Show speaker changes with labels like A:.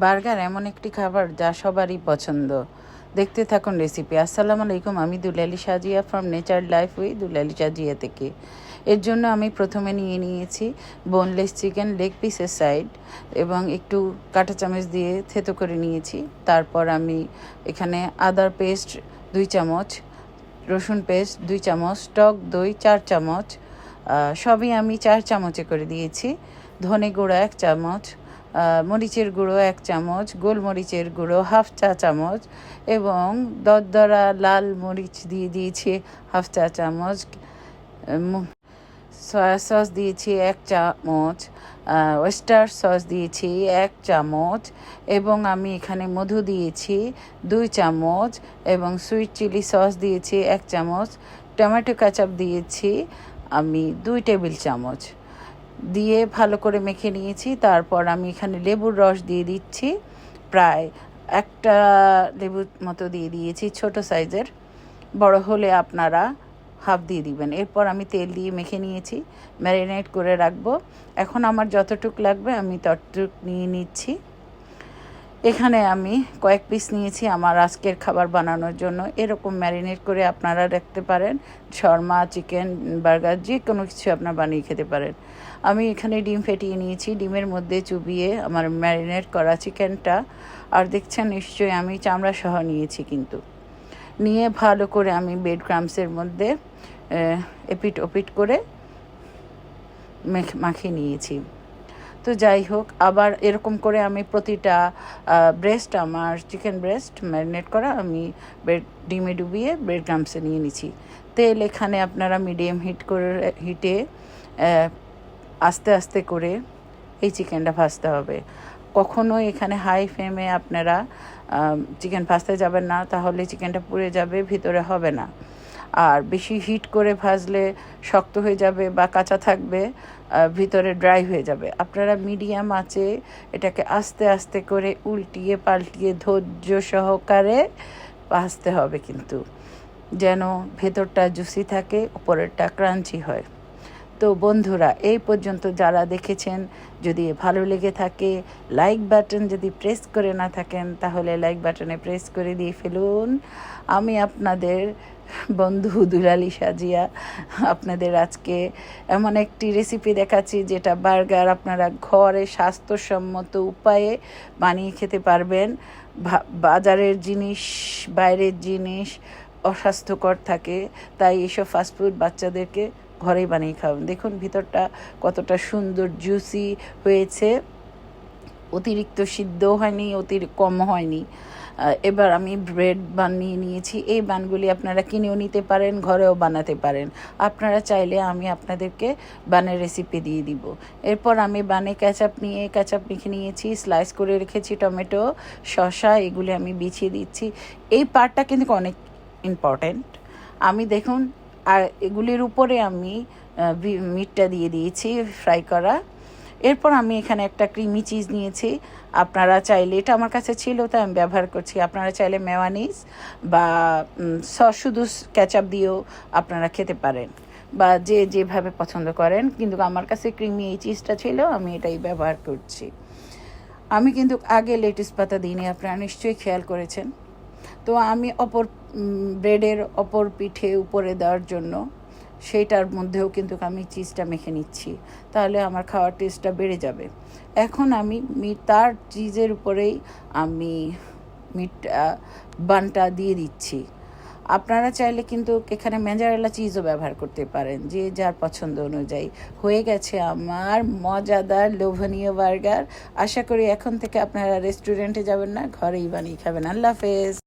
A: Burger এমন একটি খাবার যা সবারই পছন্দ। দেখতে থাকুন রেসিপি। আসসালামু আলাইকুম, আমি Dulali Sajia from Nature Life with Dulali Sajia থেকে। এর জন্য আমি প্রথমে নিয়েছি বোনলেস চিকেন লেগ পিসের সাইড এবং একটু কাঁটা চামচ দিয়ে থেতো করে নিয়েছি। তারপর আমি এখানে আদার পেস্ট 2 চামচ, রসুন পেস্ট 2 চামচ, টক দই 4 চামচ, সবই আমি 4 চামচে করে দিয়েছি। ধনে গুঁড়া 1 চামচ, মরিচের গুঁড়ো 1 চামচ, গোলমরিচের গুঁড়ো 1/2 চা চামচ এবং দরদরা লাল মরিচ দিয়ে দিয়েছি 1/2 চা চামচ, সয়া সস দিয়েছি 1 চামচ, ওয়েস্টার সস দিয়েছি 1 চামচ এবং আমি এখানে মধু দিয়েছি 2 চামচ এবং সুইট চিলি সস দিয়েছি 1 চামচ, টমেটো কেচাপ দিয়েছি আমি 2 টেবিল চামচ দিয়ে ভালো করে মেখে নিয়েছি। তারপর আমি এখানে লেবুর রস দিয়ে দিচ্ছি, প্রায় একটা লেবুর মতো দিয়ে দিয়েছি, ছোট সাইজের, বড় হলে আপনারা হাফ দিয়ে দিবেন। এরপর আমি তেল দিয়ে মেখে নিয়েছি, ম্যারিনেট করে রাখবো। এখন আমার যতটুক লাগবে আমি ততটুক নিয়ে নিচ্ছি। এখানে আমি কয়েক পিস নিয়েছি আমার আজকের খাবার বানানোর জন্য। এরকম ম্যারিনেট করে আপনারা রাখতে পারেন, শর্মা, চিকেন, বার্গার, যে কোনো কিছু আপনারা বানিয়ে খেতে পারেন। আমি এখানে ডিম ফেটিয়ে নিয়েছি, ডিমের মধ্যে চুবিয়ে আমার ম্যারিনেট করা চিকেনটা, আর দেখছেন নিশ্চয়ই আমি চামড়া সহ নিয়েছি, কিন্তু নিয়ে ভালো করে আমি ব্রেড ক্রাম্বসের মধ্যে এপিট ওপিট করে মাখিয়ে নিয়েছি। তো যাই হোক, আবার এরকম করে আমি প্রতিটা ব্রেস্ট, আমার চিকেন ব্রেস্ট ম্যারিনেট করা, আমি ডিমে ডুবিয়ে ব্রেড ক্রাম্বসে নিয়ে নিচ্ছি। তেল এখানে আপনারা মিডিয়াম হিটে আস্তে আস্তে করে এই চিকেনটা ভাজতে হবে। কখনো এখানে হাই ফ্লেমে আপনারা চিকেন ভাজতে যাবেন না, তাহলে চিকেনটা পুড়ে যাবে, ভিতরে হবে না। আর বেশি হিট করে ভাজলে শক্ত হয়ে যাবে বা কাঁচা থাকবে, ভিতরে ড্রাই হয়ে যাবে। আপনারা মিডিয়াম আঁচে এটাকে আস্তে আস্তে করে উল্টিয়ে পাল্টিয়ে ধৈর্য সহকারে ভাজতে হবে, কিন্তু যেন ভেতরটা জুসি থাকে, উপরেরটা ক্রাঞ্চি হয়। তো বন্ধুরা, এই পর্যন্ত যারা দেখেছেন, যদি ভালো লেগে থাকে, লাইক বাটন যদি প্রেস করে না থাকেন, তাহলে লাইক বাটনে প্রেস করে দিয়ে ফেলুন। আমি আপনাদের বন্ধু দুলালী সাজিয়া আপনাদের আজকে এমন একটি রেসিপি দেখাচ্ছি যেটা বার্গার আপনারা ঘরে স্বাস্থ্যসম্মত উপায়ে বানিয়ে খেতে পারবেন। বাজারের জিনিস, বাইরের জিনিস অস্বাস্থ্যকর থাকে, তাই এসব ফাস্টফুড বাচ্চাদেরকে ঘরেই বানিয়ে খাবেন। দেখুন ভিতরটা কতটা সুন্দর জুসি হয়েছে, অতিরিক্ত সিদ্ধও হয়নি, অতিরিক্ত কম হয়নি। এবার আমি ব্রেড বানিয়ে নিয়েছি। এই বানগুলি আপনারা কিনেও নিতে পারেন, ঘরেও বানাতে পারেন। আপনারা চাইলে আমি আপনাদেরকে বানের রেসিপি দিয়ে দিব। এরপর আমি বানে কেচাপ মেখে নিয়েছি, স্লাইস করে রেখেছি টমেটো, শসা, এগুলি আমি বিছিয়ে দিচ্ছি। এই পার্টটা কিন্তু অনেক ইম্পর্ট্যান্ট। আমি দেখুন, আর এগুলির উপরে আমি মিটটা দিয়ে দিয়েছি ফ্রাই করা। এরপর আমি এখানে একটা ক্রিমি চিজ নিয়েছি। আপনারা চাইলে, এটা আমার কাছে ছিল তাই আমি ব্যবহার করছি, আপনারা চাইলে মেয়োনিজ বা সস, শুধু কেচাপ দিয়েও আপনারা খেতে পারেন, বা যে যেভাবে পছন্দ করেন, কিন্তু আমার কাছে ক্রিমি এই চিজটা ছিল, আমি এটাই ব্যবহার করছি। আমি কিন্তু আগে লেটুস পাতা দিইনি, আপনারা নিশ্চয়ই খেয়াল করেছেন। তো আমি ব্রেডের অপর পিঠে উপরে দেওয়ার জন্য সেইটার মধ্যেও কিন্তু আমি চিজটা মেখে নিচ্ছি, তাহলে আমার খাওয়ার টেস্টটা বেড়ে যাবে। এখন আমি তার চিজের উপরেই আমি বানটা দিয়ে দিচ্ছি। আপনারা চাইলে কিন্তু এখানে মোজারেলা চিজও ব্যবহার করতে পারেন, যে যার পছন্দ অনুযায়ী। হয়ে গেছে আমার মজাদার লোভনীয় বার্গার। আশা করি এখন থেকে আপনারা রেস্টুরেন্টে যাবেন না, ঘরেই বানিয়ে খাবেন। আল্লাহ হাফেজ।